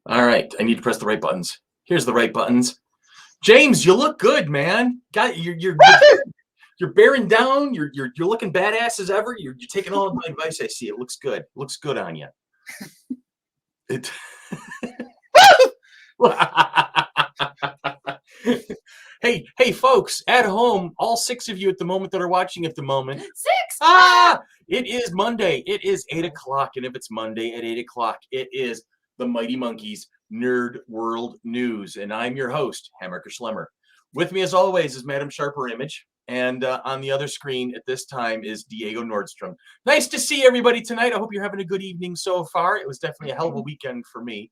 All right, I need to press the right buttons. Here's the right buttons. James, you look good, man. Got you're bearing down. You're looking badass as ever. You're taking all of my advice. I see. It looks good. It looks good on you. It. Hey, folks at home, all 6 of you at the moment that are watching at the moment. 6. It is Monday. It is 8 o'clock, and if it's Monday at 8 o'clock, it is the Mighty Monkeys Nerd World News, and I'm your host, Hammerker Schlemmer. With me, as always, is Madam Sharper Image, and on the other screen at this time is Diego Nordstrom. Nice to see everybody tonight. I hope you're having a good evening so far. It was definitely a hell of a weekend for me.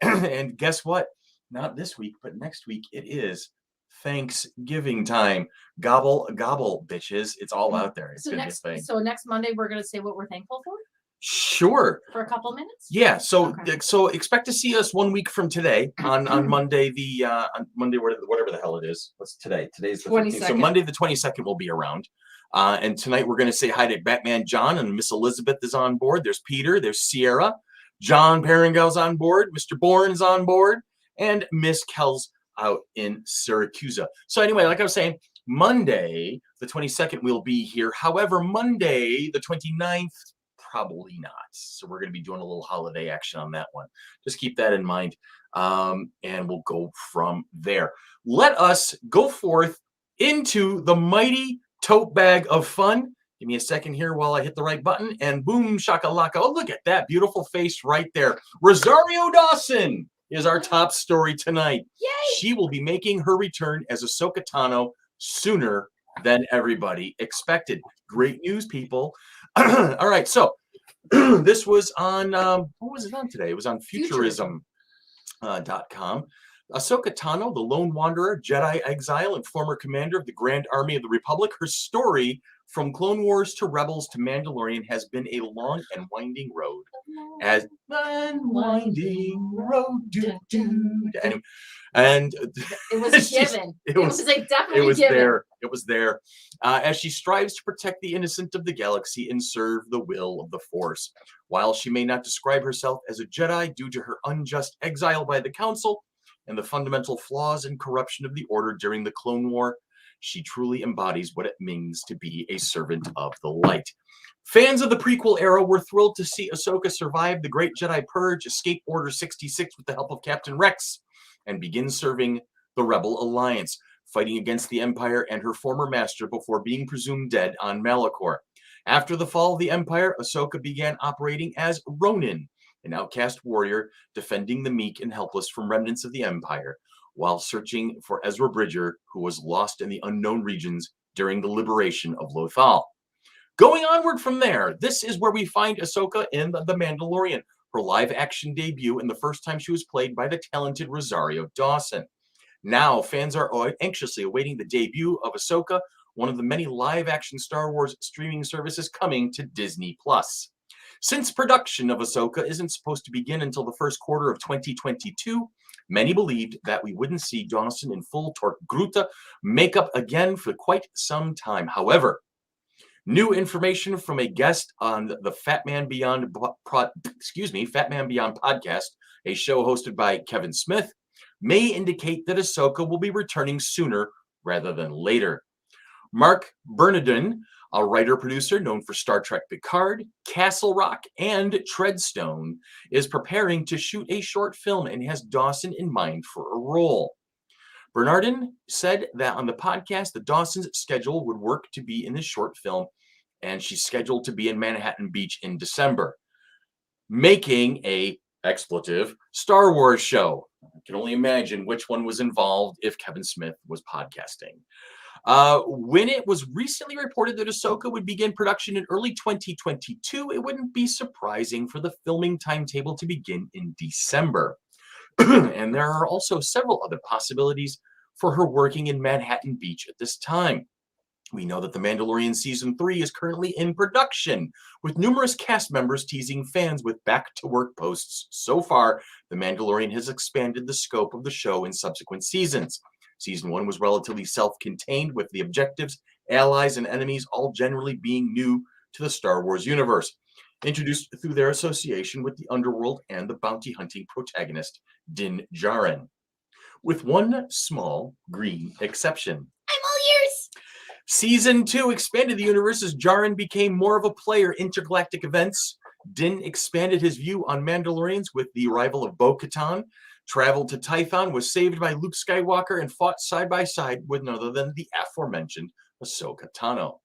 And guess what? Not this week, but next week it is Thanksgiving time. Gobble, gobble, bitches. It's all out there. It's gonna be a thing. So next Monday, we're going to say what we're thankful for? Sure. For a couple minutes? Yeah. So expect to see us 1 week from today on Monday, on Monday, whatever the hell it is. What's today? Today's the 15th. So Monday the 22nd will be around. And tonight we're going to say hi to Batman John, and Miss Elizabeth is on board. There's Peter. There's Sierra. John Perengel's on board. Mr. Bourne's on board. And Miss Kells out in Syracuse. So anyway, like I was saying, Monday the 22nd we'll be here. However, Monday the 29th, probably not. So we're going to be doing a little holiday action on that one. Just keep that in mind. And we'll go from there. Let us go forth into the mighty tote bag of fun. Give me a second here while I hit the right button, and boom, shakalaka. Oh, look at that beautiful face right there. Rosario Dawson is our top story tonight. Yay! She will be making her return as Ahsoka Tano sooner than everybody expected. Great news, people. All right, so this was on, what was it on today? It was on Futurism.com. Ahsoka Tano, the lone wanderer, Jedi exile, and former commander of the Grand Army of the Republic. Her story from Clone Wars to Rebels to Mandalorian has been a long and winding road. As winding road, anyway, and it was a given. It was like definitely it was given. there. It was there. As she strives to protect the innocent of the galaxy and serve the will of the Force. While she may not describe herself as a Jedi due to her unjust exile by the Council and the fundamental flaws and corruption of the Order during the Clone War, she truly embodies what it means to be a servant of the light. Fans of the prequel era were thrilled to see Ahsoka survive the Great Jedi Purge, escape Order 66 with the help of Captain Rex, and begin serving the Rebel Alliance, fighting against the Empire and her former master before being presumed dead on Malachor. After the fall of the Empire, Ahsoka began operating as Ronin, an outcast warrior defending the meek and helpless from remnants of the Empire, while searching for Ezra Bridger, who was lost in the unknown regions during the liberation of Lothal. Going onward from there, this is where we find Ahsoka in The Mandalorian, her live-action debut and the first time she was played by the talented Rosario Dawson. Now, fans are anxiously awaiting the debut of Ahsoka, one of the many live-action Star Wars streaming services coming to Disney+. Since production of Ahsoka isn't supposed to begin until the first quarter of 2022, many believed that we wouldn't see Dawson in full Torque Gruta makeup again for quite some time. However, new information from a guest on the Fat Man Beyond podcast, a show hosted by Kevin Smith, may indicate that Ahsoka will be returning sooner rather than later. Mark Bernardin, a writer-producer known for Star Trek Picard, Castle Rock, and Treadstone, is preparing to shoot a short film and has Dawson in mind for a role. Bernardin said that on the podcast that Dawson's schedule would work to be in this short film, and she's scheduled to be in Manhattan Beach in December, making a expletive Star Wars show. I can only imagine which one was involved if Kevin Smith was podcasting. When it was recently reported that Ahsoka would begin production in early 2022, it wouldn't be surprising for the filming timetable to begin in December. And there are also several other possibilities for her working in Manhattan Beach at this time. We know that The Mandalorian Season 3 is currently in production, with numerous cast members teasing fans with back-to-work posts. So far, The Mandalorian has expanded the scope of the show in subsequent seasons. Season 1 was relatively self-contained, with the objectives, allies, and enemies all generally being new to the Star Wars universe. introduced through their association with the underworld and the bounty hunting protagonist, Din Djarin. With one small green exception. I'm all ears. Season 2 expanded the universe as Djarin became more of a player in intergalactic events. Din expanded his view on Mandalorians with the arrival of Bo-Katan, traveled to Tython, was saved by Luke Skywalker, and fought side by side with none other than the aforementioned Ahsoka Tano.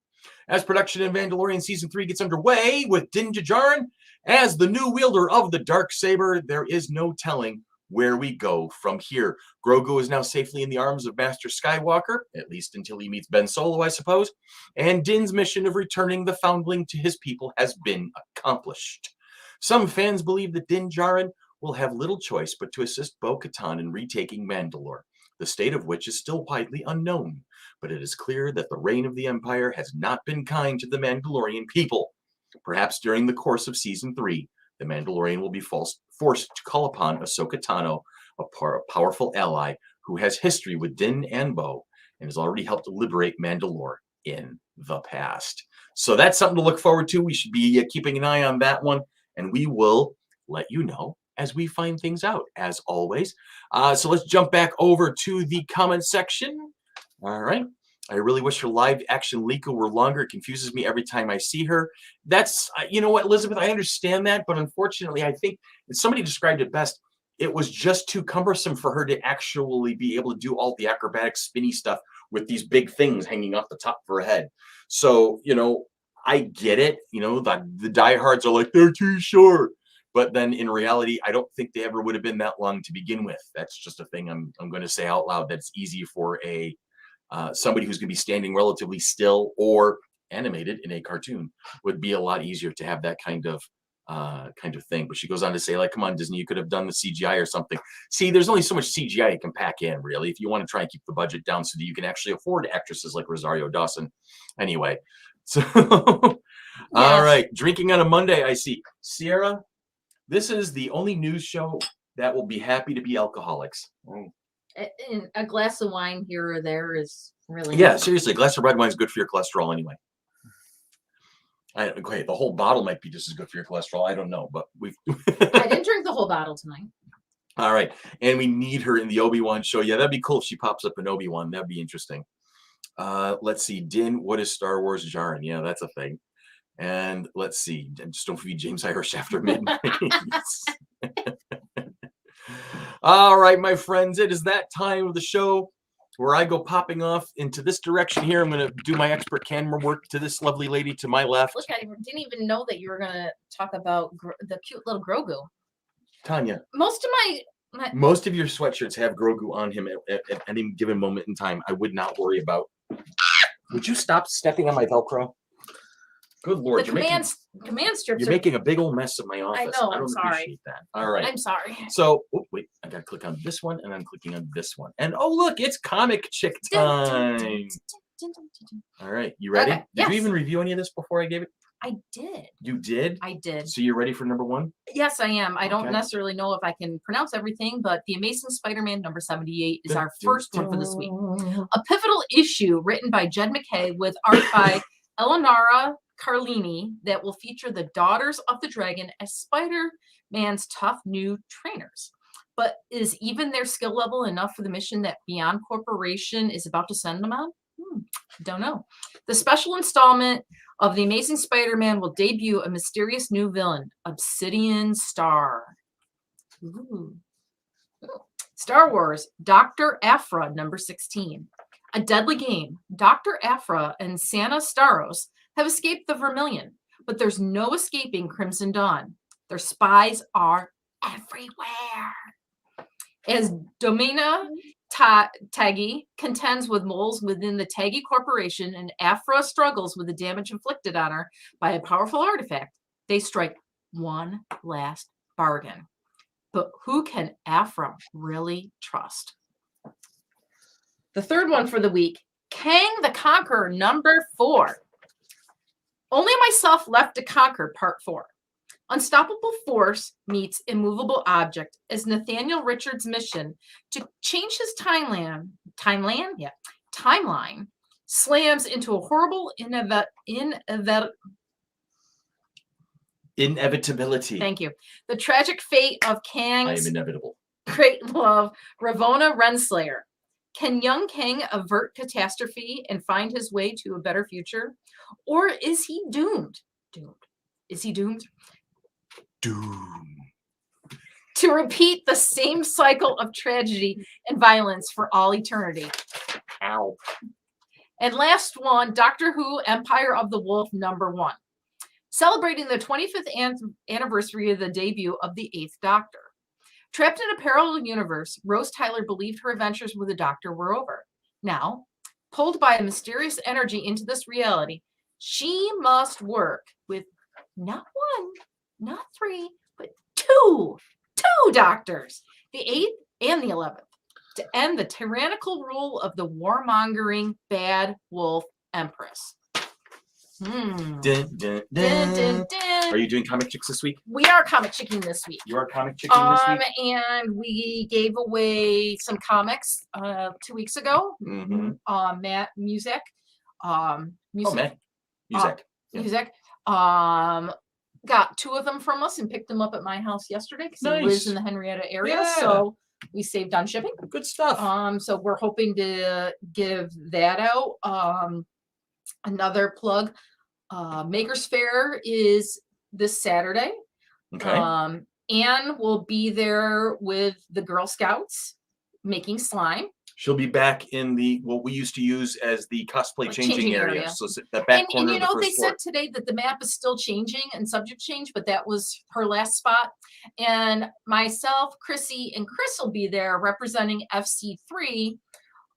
As production in Mandalorian Season 3 gets underway with Din Djarin as the new wielder of the Darksaber, there is no telling where we go from here. Grogu is now safely in the arms of Master Skywalker, at least until he meets Ben Solo, I suppose, and Din's mission of returning the foundling to his people has been accomplished. Some fans believe that Din Djarin will have little choice but to assist Bo-Katan in retaking Mandalore, the state of which is still widely unknown, but it is clear that the reign of the Empire has not been kind to the Mandalorian people. Perhaps during the course of Season 3, the Mandalorian will be forced to call upon Ahsoka Tano, a powerful ally who has history with Din and Bo, and has already helped to liberate Mandalore in the past. So that's something to look forward to. We should be keeping an eye on that one, and we will let you know as we find things out, as always. So let's jump back over to the comment section. All right. I really wish her live action Liko were longer. It confuses me every time I see her. That's, you know what, Elizabeth, I understand that, but unfortunately, I think somebody described it best. It was just too cumbersome for her to actually be able to do all the acrobatic spinny stuff with these big things hanging off the top of her head. So, you know, I get it. You know, the diehards are like, they're too short. But then in reality, I don't think they ever would have been that long to begin with. That's just a thing I'm going to say out loud. That's easy for a somebody who's going to be standing relatively still or animated in a cartoon would be a lot easier to have that kind of thing. But she goes on to say, like, come on, Disney, you could have done the CGI or something. See, there's only so much CGI you can pack in, really, if you want to try and keep the budget down so that you can actually afford actresses like Rosario Dawson. Anyway, so all right, drinking on a Monday, I see. Sierra, this is the only news show that will be happy to be alcoholics. A glass of wine here or there is really nice. Seriously, a glass of red wine is good for your cholesterol anyway. The whole bottle might be just as good for your cholesterol. I don't know, but we've. I didn't drink the whole bottle tonight. All right, and we need her in the Obi-Wan show. Yeah, that'd be cool if she pops up in Obi-Wan. That'd be interesting. Let's see, Din. What is Star Wars Djarin? Yeah, that's a thing. And let's see. Just don't feed James Irish after midnight. All right, my friends, it is that time of the show where I go popping off into this direction here. I'm going to do my expert camera work to this lovely lady to my left. Look, I didn't even know that you were going to talk about the cute little Grogu. Tanya. Most of your sweatshirts have Grogu on him at any given moment in time. I would not worry about. Would you stop stepping on my Velcro? Good Lord, the command strips. You're making a big old mess of my office. I know. I don't appreciate that. All right. I'm sorry. So, wait, I got to click on this one, and I'm clicking on this one. And oh, look, it's comic chick time. All right, you ready? Okay. Did you even review any of this before I gave it? I did. You did? I did. So you're ready for number one? Yes, I am. I don't necessarily know if I can pronounce everything, but The Amazing Spider-Man number 78 is our first one for this week. A pivotal issue written by Jed MacKay with art by Eleonora Carlini that will feature the Daughters of the Dragon as Spider-Man's tough new trainers. But is even their skill level enough for the mission that Beyond Corporation is about to send them on? Don't know. The special installment of The Amazing Spider-Man will debut a mysterious new villain, Obsidian Star. Ooh. Star Wars, Dr. Aphra, number 16. A deadly game. Dr. Aphra and Santa Staros have escaped the Vermilion, but there's no escaping Crimson Dawn. Their spies are everywhere. As Domina Taggy contends with moles within the Taggy Corporation and Aphra struggles with the damage inflicted on her by a powerful artifact, they strike one last bargain. But who can Aphra really trust? The third one for the week, Kang the Conqueror, number 4. Only Myself Left to Conquer, part 4. Unstoppable force meets immovable object as Nathaniel Richards' mission to change his timeline slams into a horrible Inevitability. Thank you. The tragic fate of I am Kang's inevitable. great love, Ravonna Renslayer. Can young Kang avert catastrophe and find his way to a better future? Or is he doomed? Is he doomed? Doom. To repeat the same cycle of tragedy and violence for all eternity. Ow. And last one, Doctor Who, Empire of the Wolf, #1. Celebrating the 25th anniversary of the debut of the 8th Doctor. Trapped in a parallel universe, Rose Tyler believed her adventures with the Doctor were over. Now, pulled by a mysterious energy into this reality, she must work with not one, not three, but two Doctors, the 8th and the 11th, to end the tyrannical rule of the warmongering Bad Wolf Empress. Dun, dun, dun. Dun, dun, dun. Are you doing comic chicks this week? We are comic chicking this week. You are comic chicking this week? And we gave away some comics 2 weeks ago. Mm-hmm. Matt Music. Matt. Music. Got 2 of them from us and picked them up at my house yesterday because he lives in the Henrietta area. Yeah. So we saved on shipping. Good stuff. So we're hoping to give that out. Another plug. Maker's Fair is this Saturday. Okay. Anne will be there with the Girl Scouts making slime. She'll be back in what we used to use as the cosplay changing area. So the back corner and of the first they floor. said today that the map is still changing and subject change, but that was her last spot. And myself, Chrissy, and Chris will be there representing FC3.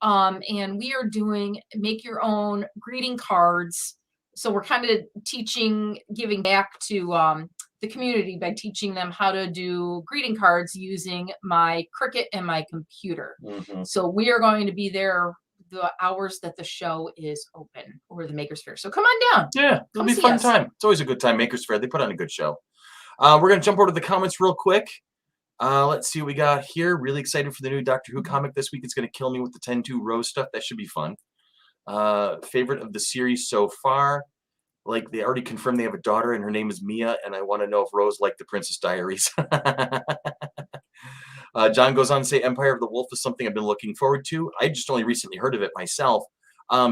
And we are doing make your own greeting cards. So we're kind of giving back to the community by teaching them how to do greeting cards using my Cricut and my computer. Mm-hmm. So we are going to be there the hours that the show is open, or the Maker's Fair. So come on down. Yeah, it'll be a fun time. It's always a good time. Maker's Fair. They put on a good show. We're going to jump over to the comments real quick. Let's see what we got here. Really excited for the new Doctor Who comic this week. It's going to kill me with the 10-2 Rose stuff. That should be fun. Favorite of the series so far. Like, they already confirmed they have a daughter and her name is Mia, and I want to know if Rose liked the Princess Diaries. John goes on to say Empire of the Wolf is something I've been looking forward to. I just only recently heard of it myself.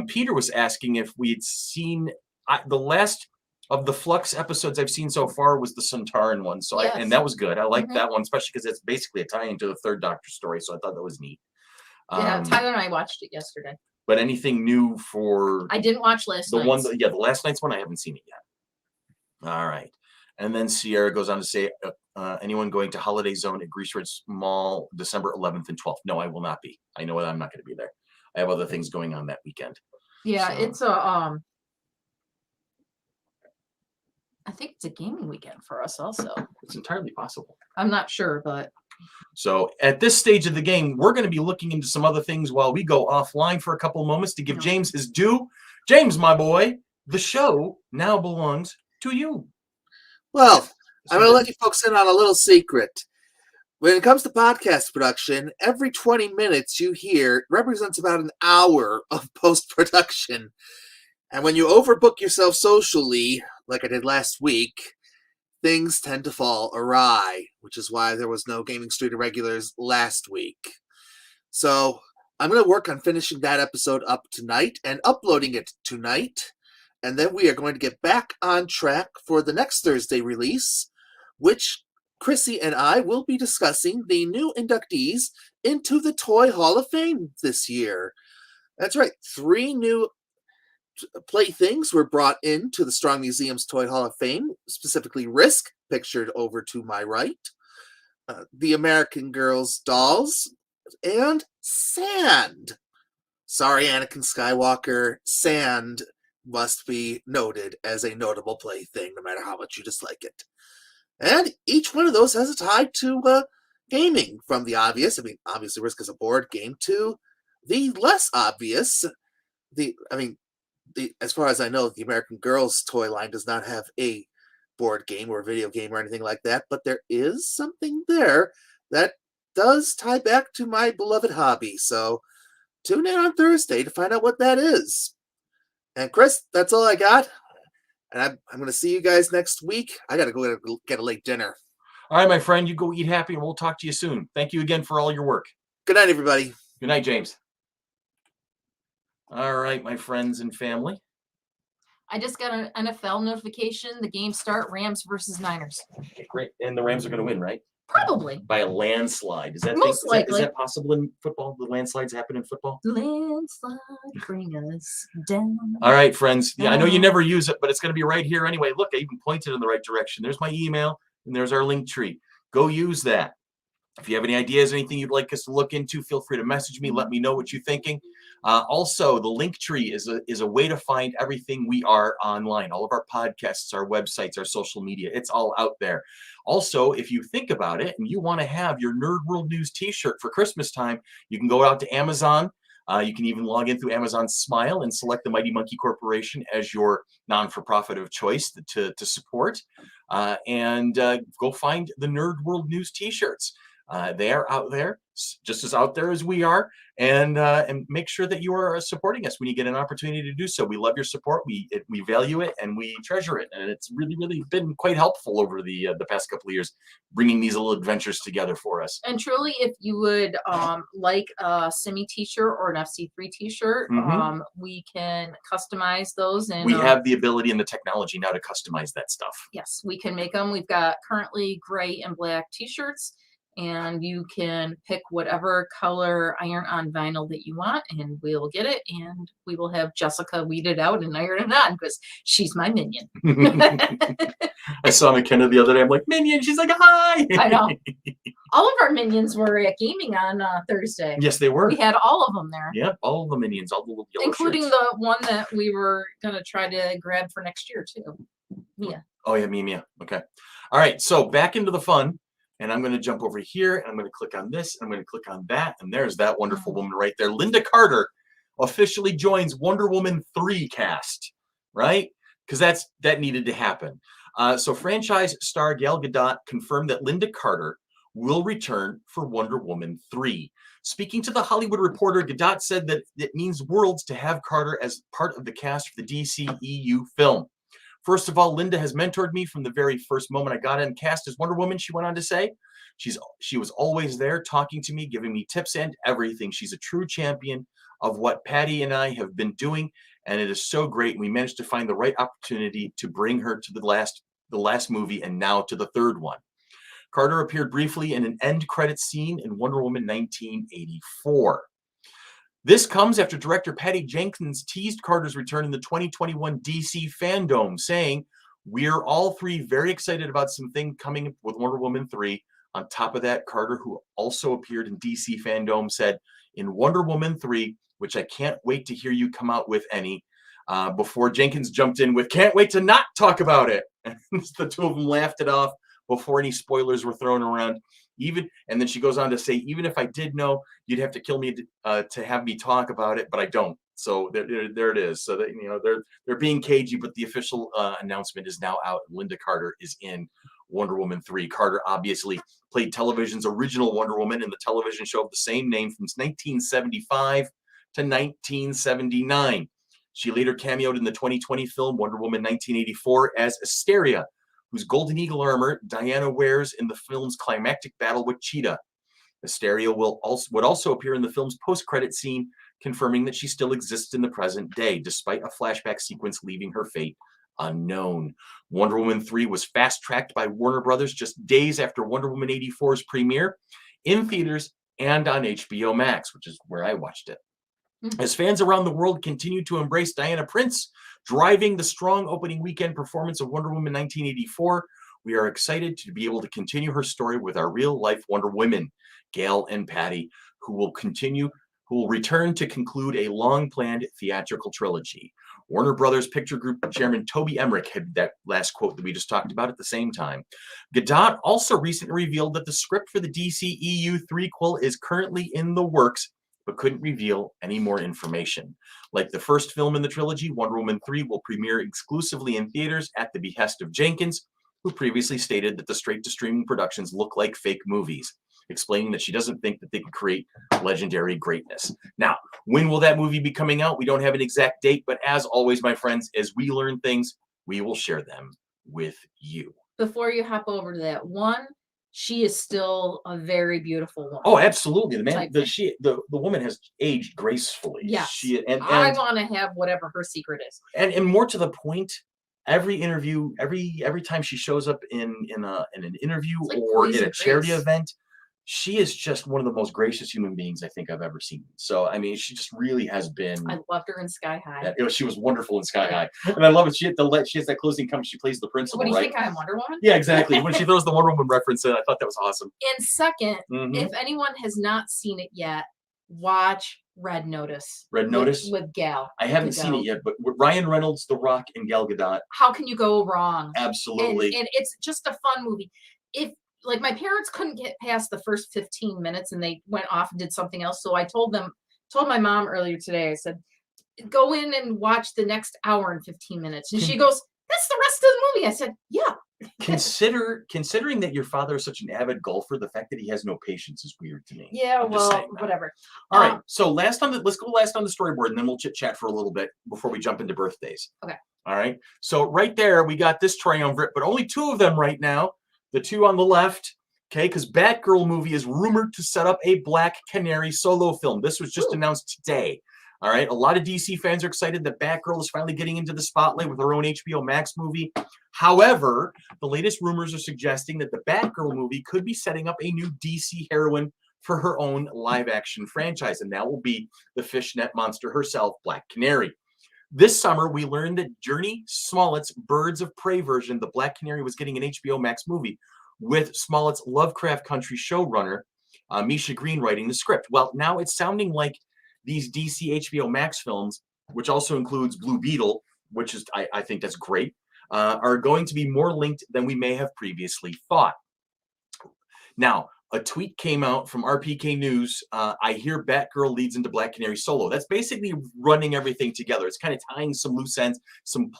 Peter was asking if we'd seen the last of the Flux episodes I've seen so far was the Sontaran one. So yes. And that was good. I liked that one, especially because it's basically a tie-in to the 3rd Doctor story. So I thought that was neat. Yeah, Tyler and I watched it yesterday. But anything new for... I didn't watch last night's. The last night's one, I haven't seen it yet. All right. And then Sierra goes on to say, anyone going to Holiday Zone at Grease Ridge Mall December 11th and 12th? No, I will not be. I know I'm not going to be there. I have other things going on that weekend. Yeah, so. It's a... I think it's a gaming weekend for us also. It's entirely possible. I'm not sure, but... So at this stage of the game, we're going to be looking into some other things while we go offline for a couple of moments to give James his due. James, my boy, the show now belongs to you. Well, I'm going to let you folks in on a little secret. When it comes to podcast production, every 20 minutes you hear represents about an hour of post-production. And when you overbook yourself socially, like I did last week, things tend to fall awry, which is why there was no Gaming Street Irregulars last week. So I'm going to work on finishing that episode up tonight and uploading it tonight. And then we are going to get back on track for the next Thursday release, which Chrissy and I will be discussing the new inductees into the Toy Hall of Fame this year. That's right, 3 new playthings were brought into the Strong Museum's Toy Hall of Fame, specifically Risk, pictured over to my right, the American Girls dolls, and Sand. Sorry, Anakin Skywalker, Sand must be noted as a notable plaything, no matter how much you dislike it. And each one of those has a tie to gaming, from the obvious, obviously Risk is a board game, to the less obvious, as far as I know, the American Girls toy line does not have a board game or video game or anything like that, but there is something there that does tie back to my beloved hobby. So tune in on Thursday to find out what that is. And Chris, that's all I got. And I'm going to see you guys next week. I got to go get a late dinner. All right, my friend, you go eat happy, and we'll talk to you soon. Thank you again for all your work. Good night, everybody. Good night, James. All right, my friends and family. I just got an NFL notification. The game start, Rams versus Niners. Okay, great. And the Rams are going to win, right? Probably. By a landslide. Is that Most likely. Is that possible in football? The landslides happen in football? Landslide, bring us down. All right, friends. Yeah, I know you never use it, but it's going to be right here anyway. Look, I even pointed in the right direction. There's my email, and there's our link tree. Go use that. If you have any ideas, anything you'd like us to look into, feel free to message me. Let me know what you're thinking. Also, the link tree is a way to find everything we are online. All of our podcasts, our websites, our social media. It's all out there. Also, if you think about it and you want to have your Nerd World News t-shirt for Christmas time, you can go out to Amazon. You can even log in through Amazon Smile and select the Mighty Monkey Corporation as your non-for-profit of choice to support. And go find the Nerd World News t-shirts. They are out there, just as out there as we are, and make sure that you are supporting us when you get an opportunity to do so. We love your support. We value it and we treasure it, and it's really, really been quite helpful over the past couple of years, bringing these little adventures together for us. And truly, if you would like a Simi t-shirt or an FC3 t-shirt, we can customize those. And we have the ability and the technology now to customize that stuff. Yes, we can make them. We've got currently gray and black t-shirts. And you can pick whatever color iron-on vinyl that you want, and we'll get it, and we will have Jessica weed it out and iron it on because she's my minion. I saw McKenna the other day. I'm like, Minion. She's like, hi. I know. All of our minions were at gaming on Thursday. Yes, they were. We had all of them there. Yep, all of the minions, all the little yellow including shirts. the one that we were going to try to grab for next year, too. Mia. Oh, yeah, Mia. Okay. All right, so back into the fun. And I'm going to jump over here, and I'm going to click on this, and I'm going to click on that, and there's that wonderful woman right there. Linda Carter officially joins Wonder Woman 3 cast, right? Because that needed to happen. So franchise star Gal Gadot confirmed that Linda Carter will return for Wonder Woman 3. Speaking to The Hollywood Reporter, Gadot said that it means worlds to have Carter as part of the cast for the DCEU film. First of all, Linda has mentored me from the very first moment I got in cast as Wonder Woman, she went on to say. She was always there talking to me, giving me tips and everything. She's a true champion of what Patty and I have been doing, and it is so great. We managed to find the right opportunity to bring her to the last movie and now to the third one. Carter appeared briefly in an end credit scene in Wonder Woman 1984. This comes after director Patty Jenkins teased Carter's return in the 2021 DC Fandom, saying, "We're all three very excited about something coming with Wonder Woman 3. On top of that, Carter, who also appeared in DC Fandom, said, "In Wonder Woman 3, which I can't wait to hear you come out with any," before Jenkins jumped in with, "Can't wait to not talk about it." And the two of them laughed it off before any spoilers were thrown around. And then she goes on to say, "Even if I did know, you'd have to kill me to have me talk about it, but I don't." So there it is. So that they're being cagey, but the official announcement is now out. Linda Carter is in Wonder Woman 3. Carter obviously played television's original Wonder Woman in the television show of the same name from 1975 to 1979. She later cameoed in the 2020 film Wonder Woman 1984 as Asteria, whose Golden Eagle armor Diana wears in the film's climactic battle with Cheetah. Asteria would also appear in the film's post-credit scene, confirming that she still exists in the present day, despite a flashback sequence leaving her fate unknown. Wonder Woman 3 was fast-tracked by Warner Brothers just days after Wonder Woman 84's premiere in theaters and on HBO Max, which is where I watched it. As fans around the world continue to embrace Diana Prince, driving the strong opening weekend performance of Wonder Woman 1984, we are excited to be able to continue her story with our real-life Wonder Women, Gal and Patty, who will return to conclude a long-planned theatrical trilogy. Warner Brothers Picture Group Chairman Toby Emmerich had that last quote that we just talked about at the same time. Gadot also recently revealed that the script for the DCEU threequel is currently in the works, but couldn't reveal any more information. Like the first film in the trilogy, Wonder Woman 3 will premiere exclusively in theaters at the behest of Jenkins, who previously stated that the straight-to-streaming productions look like fake movies, explaining that she doesn't think that they can create legendary greatness. Now, when will that movie be coming out? We don't have an exact date, but as always, my friends, as we learn things, we will share them with you. Before you hop over to that one, she is still a very beautiful woman. Oh, absolutely. The man, Type the woman has aged gracefully. Yes. And I want to have whatever her secret is. And more to the point, every interview, every time she shows up in an interview It's like or at Poison a charity Grace. event, she is just one of the most gracious human beings I think I've ever seen. So I mean, she just really has been. I loved her in Sky High. She was wonderful in Sky High, and I love it. She has that closing comment. She plays the principal, What do you right? think I'm Wonder Woman? Yeah, exactly. When she throws the Wonder Woman reference in, I thought that was awesome. And second, Mhm. if anyone has not seen it yet, watch Red Notice. Red Notice? With Gal. I haven't seen it yet, but with Ryan Reynolds, The Rock, and Gal Gadot, How can you go wrong? absolutely. And it's just a fun movie. If like my parents couldn't get past the first 15 minutes and they went off and did something else. So I told my mom earlier today, I said, go in and watch the next hour and 15 minutes. And she goes, that's the rest of the movie. I said, yeah. Considering that your father is such an avid golfer, the fact that he has no patience is weird to me. Yeah, I'm just well, saying that. whatever. All right. So let's go last on the storyboard, and then we'll chit chat for a little bit before we jump into birthdays. Okay. All right. So right there, we got this triumvirate, but only two of them right now. The two on the left, okay, because Batgirl movie is rumored to set up a Black Canary solo film. This was just announced today. All right. A lot of DC fans are excited that Batgirl is finally getting into the spotlight with her own HBO Max movie. However, the latest rumors are suggesting that the Batgirl movie could be setting up a new DC heroine for her own live-action franchise, and that will be the fishnet monster herself, Black Canary. This summer, we learned that Journey Smollett's Birds of Prey version, the Black Canary, was getting an HBO Max movie, with Smollett's Lovecraft Country showrunner, Misha Green, writing the script. Well, now it's sounding like these DC HBO Max films, which also includes Blue Beetle, which is I think that's great, are going to be more linked than we may have previously thought. Now, a tweet came out from RPK News. I hear Batgirl leads into Black Canary solo. That's basically running everything together. It's kind of tying some loose ends, some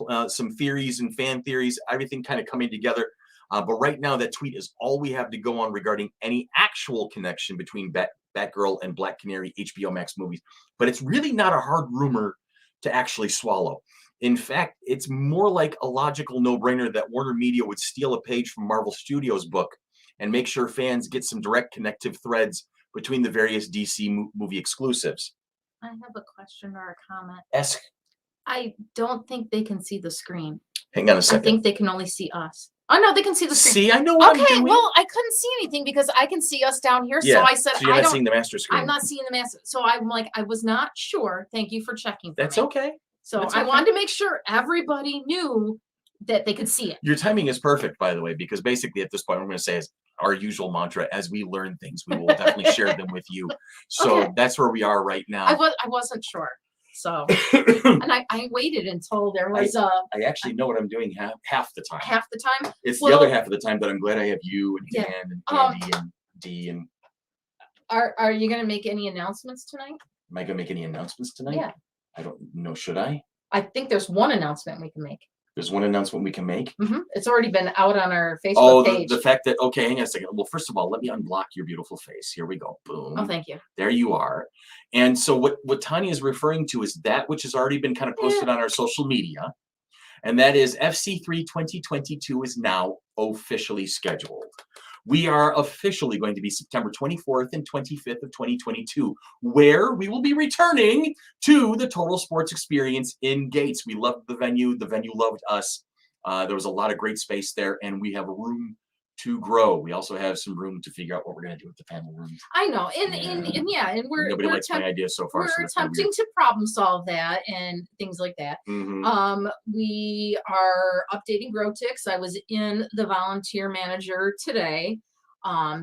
theories and fan theories, everything kind of coming together. But right now, that tweet is all we have to go on regarding any actual connection between Batgirl and Black Canary HBO Max movies. But it's really not a hard rumor to actually swallow. In fact, it's more like a logical no-brainer that Warner Media would steal a page from Marvel Studios' book and make sure fans get some direct connective threads between the various DC movie exclusives. I have a question or a comment. Ask. I don't think they can see the screen. Hang on a second. I think they can only see us. Oh, no, they can see the screen. See, I know what I'm doing. Well, I couldn't see anything because I can see us down here. Yeah, so I said, so you're not seeing the master screen. I'm not seeing the master. So I'm like, I was not sure. Thank you for checking. That's okay. So I wanted to make sure everybody knew that they could see it. Your timing is perfect, by the way, because basically at this point, what I'm going to say is our usual mantra: as we learn things, we will definitely share them with you. So that's where we are right now. I wasn't sure. So, and I waited until there was I actually know what I'm doing half the time. Half the time? It's the other half of the time that I'm glad I have you and Dan and Andy and Dee and. Are you going to make any announcements tonight? Am I going to make any announcements tonight? Yeah. I don't know. Should I? I think there's one announcement we can make. There's one announcement we can make. It's already been out on our Facebook page. The fact that, okay, hang on a second. Well, first of all, let me unblock your beautiful face. Here we go. Boom. Oh, thank you. There you are. And so what Tanya is referring to is that which has already been kind of posted on our social media. And that is FC3 2022 is now officially scheduled. We are officially going to be September 24th and 25th of 2022, where we will be returning to the Total Sports Experience in Gates. We loved the venue. The venue loved us. There was a lot of great space there, and we have room to grow. We also have some room to figure out what we're going to do with the panel room. I know. And we're nobody likes my idea so far. We're attempting to problem solve that and things like that. We are updating GrowTix. I was in the volunteer manager today.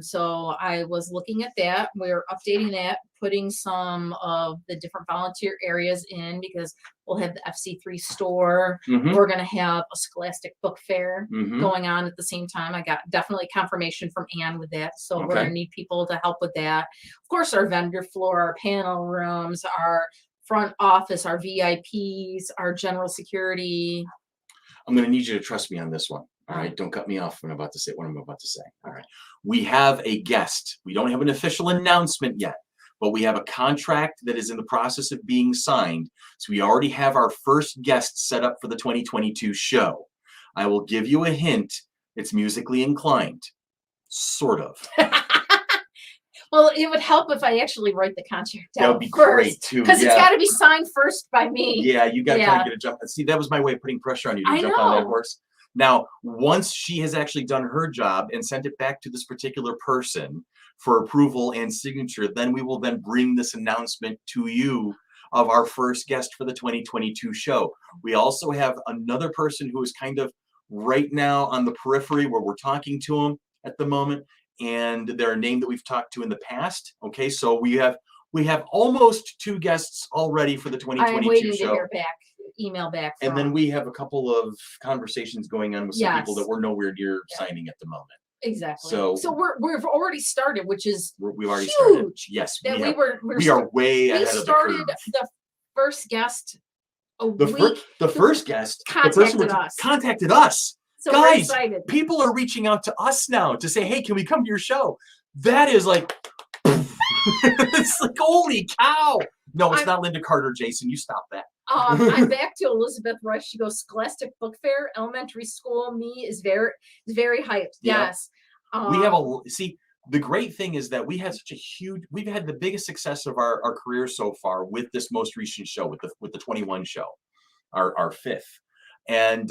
So I was looking at that. We're updating that, putting some of the different volunteer areas in because we'll have the FC3 store. We're going to have a Scholastic Book Fair going on at the same time. I got definitely confirmation from Anne with that. So we're going to need people to help with that. Of course, our vendor floor, our panel rooms, our front office, our VIPs, our general security. I'm going to need you to trust me on this one. All right, don't cut me off when I'm about to say what I'm about to say. All right, we have a guest. We don't have an official announcement yet, but we have a contract that is in the process of being signed. So we already have our first guest set up for the 2022 show. I will give you a hint. It's musically inclined. Sort of. Well, it would help if I actually write the contract That would out be first, great too. because it's got to be signed first by me. Yeah, you got to kind Yeah. of get a jump. See, that was my way of putting pressure on you to I jump on that know. horse. Now, once she has actually done her job and sent it back to this particular person for approval and signature, then we will then bring this announcement to you of our first guest for the 2022 show. We also have another person who is kind of right now on the periphery where we're talking to him at the moment, and they're a name that we've talked to in the past. Okay, so we have almost 2 guests already for the 2022 I'm waiting show. to hear back, email back. From. And then we have a couple of conversations going on with some people that we're nowhere near signing at the moment. Exactly. So we've already started, which is we've already huge. started. Yes, That we are way ahead of the started curve. the first guest The first guest contacted us. So Guys, we're excited. People are reaching out to us now to say, hey, can we come to your show? That is like, it's like, holy cow. No, it's not Linda Carter, Jason. You stop that. I'm back to Elizabeth Rush. She goes, Scholastic Book Fair, elementary school. Me is very hyped. Yeah. Yes. We have the great thing is that we've had the biggest success of our career so far with this most recent show, with the 21 show, our 5th. And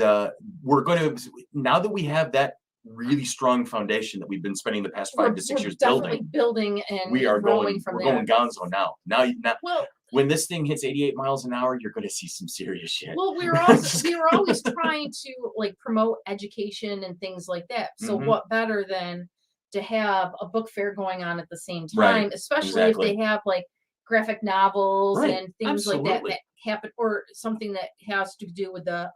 we're going to, now that we have that really strong foundation that we've been spending the past 5 to 6 years building, and we're going gonzo now. Now, well, when this thing hits 88 miles an hour, you're going to see some serious shit. Well, we were always trying to like promote education and things like that. So what better than to have a book fair going on at the same time, especially if they have like graphic novels and things like that happen, or something that has to do with the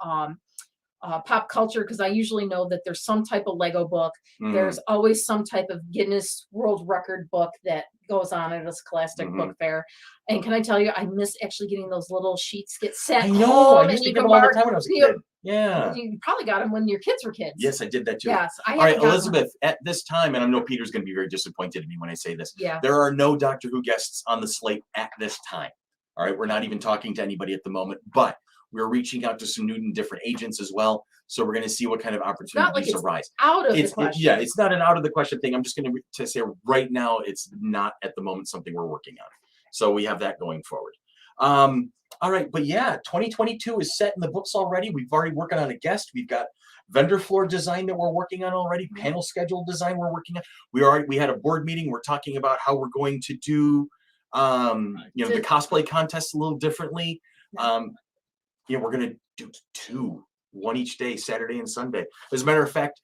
pop culture, because I usually know that there's some type of Lego book. There's always some type of Guinness World Record book that goes on at a Scholastic Book Fair. And can I tell you, I miss actually getting those little sheets get sent. I know. Home, I used to get them all the time when I was a kid. Yeah. You probably got them when your kids were kids. Yes, I did that too. Yes. All right, Elizabeth, at this time, and I know Peter's going to be very disappointed in me when I say this. Yeah. There are no Doctor Who guests on the slate at this time. All right. We're not even talking to anybody at the moment, but we're reaching out to some new and different agents as well. So we're going to see what kind of opportunities arise. Out of the question. It's not an out of the question thing. I'm just going to say right now, it's not at the moment something we're working on. So we have that going forward. All right, but yeah, 2022 is set in the books already. We've already working on a guest. We've got vendor floor design that we're working on already. Panel schedule design we're working on. We had a board meeting. We're talking about how we're going to do the cosplay contest a little differently. We're going to do 2, one each day, Saturday and Sunday. As a matter of fact,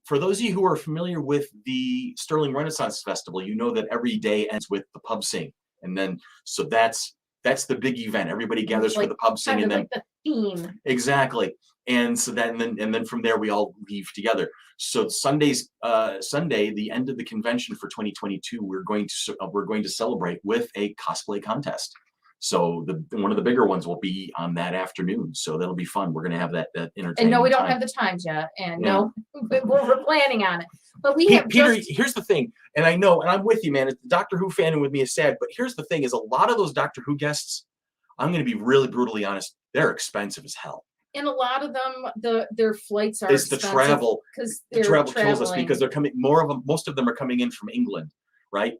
for those of you who are familiar with the Sterling Renaissance Festival, you know that every day ends with the pub sing. And then, so that's the big event. Everybody gathers for the pub sing, and then the theme. Exactly. And so then, and then from there, we all leave together. So Sunday, the end of the convention for 2022, we're going to celebrate with a cosplay contest. So one of the bigger ones will be on that afternoon. So that'll be fun. We're going to have that entertainment. And no, we don't have the times yet. And no, we're planning on it. But we have Peter, here's the thing. And I know, and I'm with you, man. The Doctor Who fan with me is sad. But here's the thing is a lot of those Doctor Who guests, I'm going to be really brutally honest, they're expensive as hell. And a lot of them, their flights are expensive. It's the travel. Because the travel kills us because they're coming. Most of them are coming in from England, right?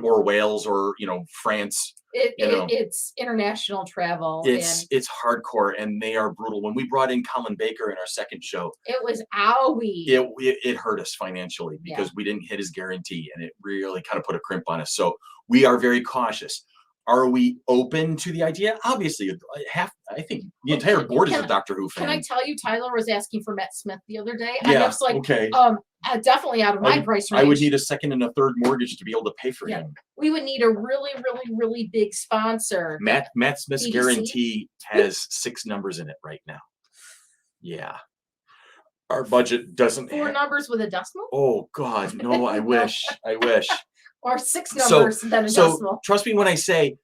Or Wales, or France. It's international travel. It's hardcore, and they are brutal. When we brought in Colin Baker in our second show, it was owie. It hurt us financially because we didn't hit his guarantee, and it really kind of put a crimp on us. So we are very cautious. Are we open to the idea? Obviously, I think the entire board is a Doctor Who fan. Can I tell you, Tyler was asking for Matt Smith the other day. Yeah, and I was like, okay. Definitely out of my price range. I would need a second and a third mortgage to be able to pay for him. We would need a really, really, really big sponsor. Matt Smith's guarantee has 6 numbers in it right now. Yeah. Our budget doesn't 4 numbers with a decimal? Oh God, no, I wish. Or 6 numbers then a decimal. So trust me when I say,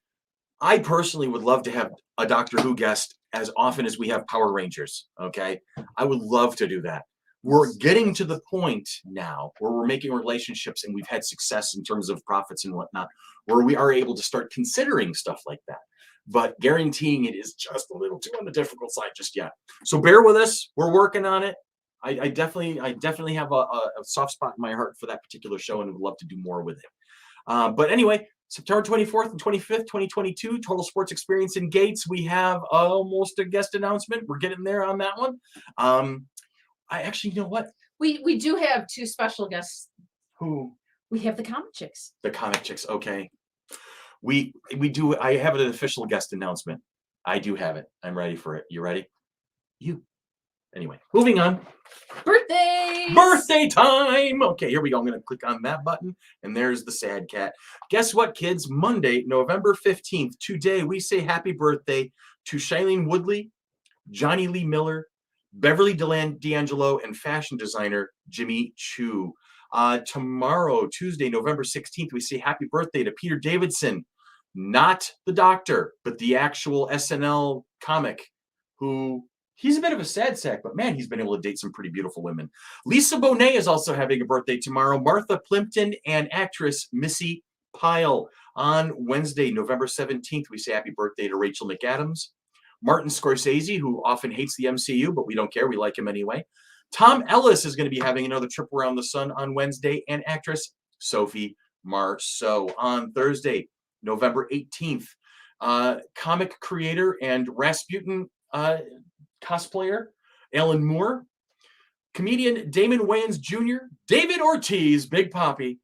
I personally would love to have a Doctor Who guest as often as we have Power Rangers. Okay, I would love to do that. We're getting to the point now where we're making relationships, and we've had success in terms of profits and whatnot, where we are able to start considering stuff like that. But guaranteeing it is just a little too on the difficult side just yet. So bear with us. We're working on it. I definitely have a soft spot in my heart for that particular show, and would love to do more with him. But anyway, September 24th and 25th, 2022, Total Sports Experience in Gates. We have almost a guest announcement. We're getting there on that one. I actually, you know what? We do have 2 special guests. Who? We have the Comic Chicks. The Comic Chicks. Okay. We do. I have an official guest announcement. I do have it. I'm ready for it. You ready? You. Anyway, moving on. Birthdays! Birthday time! Okay, here we go. I'm going to click on that button, and there's the sad cat. Guess what, kids? Monday, November 15th, today, we say happy birthday to Shailene Woodley, Johnny Lee Miller, Beverly D'Angelo, and fashion designer Jimmy Choo. Tomorrow, Tuesday, November 16th, we say happy birthday to Peter Davidson, not the doctor, but the actual SNL comic who... He's a bit of a sad sack, but man, he's been able to date some pretty beautiful women. Lisa Bonet is also having a birthday tomorrow. Martha Plimpton and actress Missy Pyle. On Wednesday, November 17th, we say happy birthday to Rachel McAdams. Martin Scorsese, who often hates the MCU, but we don't care. We like him anyway. Tom Ellis is going to be having another trip around the sun on Wednesday. And actress Sophie Marceau. On Thursday, November 18th, comic creator and Rasputin cosplayer Alan Moore, comedian Damon Wayans Jr., David Ortiz, Big Papi,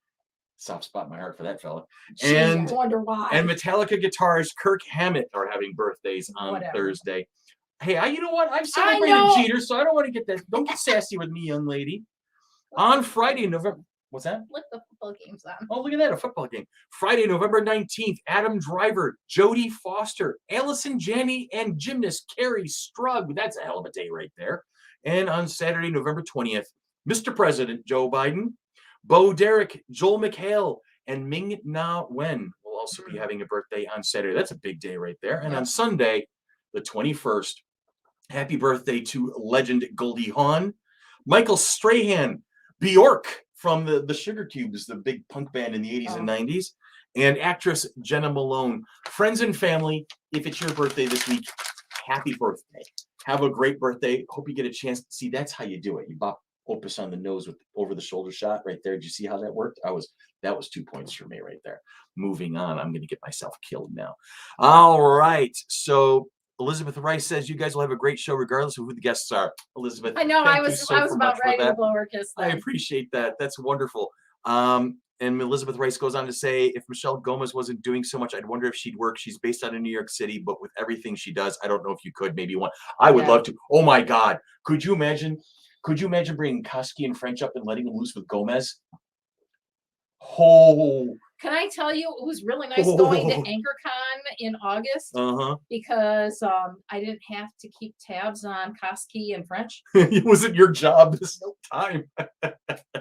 soft spot in my heart for that fella, and I wonder why. And Metallica guitarist Kirk Hammett are having birthdays on Thursday. Hey, you know what? I've celebrated Jeter, so I don't want to get that. Don't get sassy with me, young lady. On Friday, November. What's that? Let the football games on. Oh, look at that, a football game. Friday, November 19th, Adam Driver, Jodie Foster, Allison Janney, and gymnast Carrie Strug. That's a hell of a day right there. And on Saturday, November 20th, Mr. President Joe Biden, Bo Derek, Joel McHale, and Ming Na Wen will also be having a birthday on Saturday. That's a big day right there. And on Sunday, the 21st, happy birthday to legend Goldie Hawn, Michael Strahan, Bjork from the Sugar Cubes, the big punk band in the 80s and 90s, and actress Jenna Malone. Friends and family, if it's your birthday this week, happy birthday. Have a great birthday. Hope you get a chance to see. That's how you do it. You bop Opus on the nose with over-the-shoulder shot right there. Did you see how that worked? That was 2 points for me right there. Moving on. I'm going to get myself killed now. All right. So Elizabeth Rice says you guys will have a great show regardless of who the guests are. Elizabeth, I know. I was about ready to blow her kiss. I appreciate that. That's wonderful. And Elizabeth Rice goes on to say, if Michelle Gomez wasn't doing so much, I'd wonder if she'd work. She's based out of New York City, but with everything she does, I don't know if you could. Maybe one. I would love to. Oh my God. Could you imagine? Could you imagine bringing Koski and French up and letting them loose with Gomez? Oh. Can I tell you, it was really nice going to AnchorCon in August because I didn't have to keep tabs on Koski and French. It wasn't your job this time.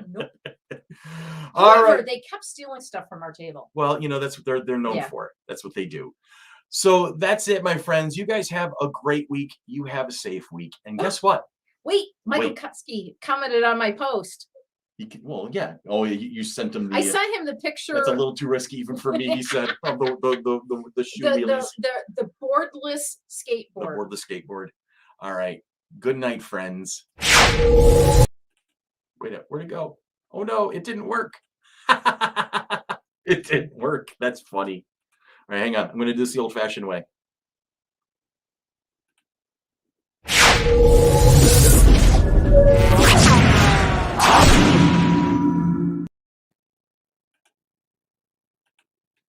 Nope. All right. They kept stealing stuff from our table. Well, you know, that's what they're known for. That's what they do. So that's it, my friends. You guys have a great week. You have a safe week. And guess what? Wait, Michael Koski commented on my post. Well, yeah. Oh, you sent him. I sent him the picture. That's a little too risky even for me. He said, of the shoe wheelies. The boardless skateboard. The boardless skateboard. All right. Good night, friends. Wait, where'd it go? Oh no, it didn't work. It didn't work. That's funny. All right, hang on. I'm going to do this the old-fashioned way.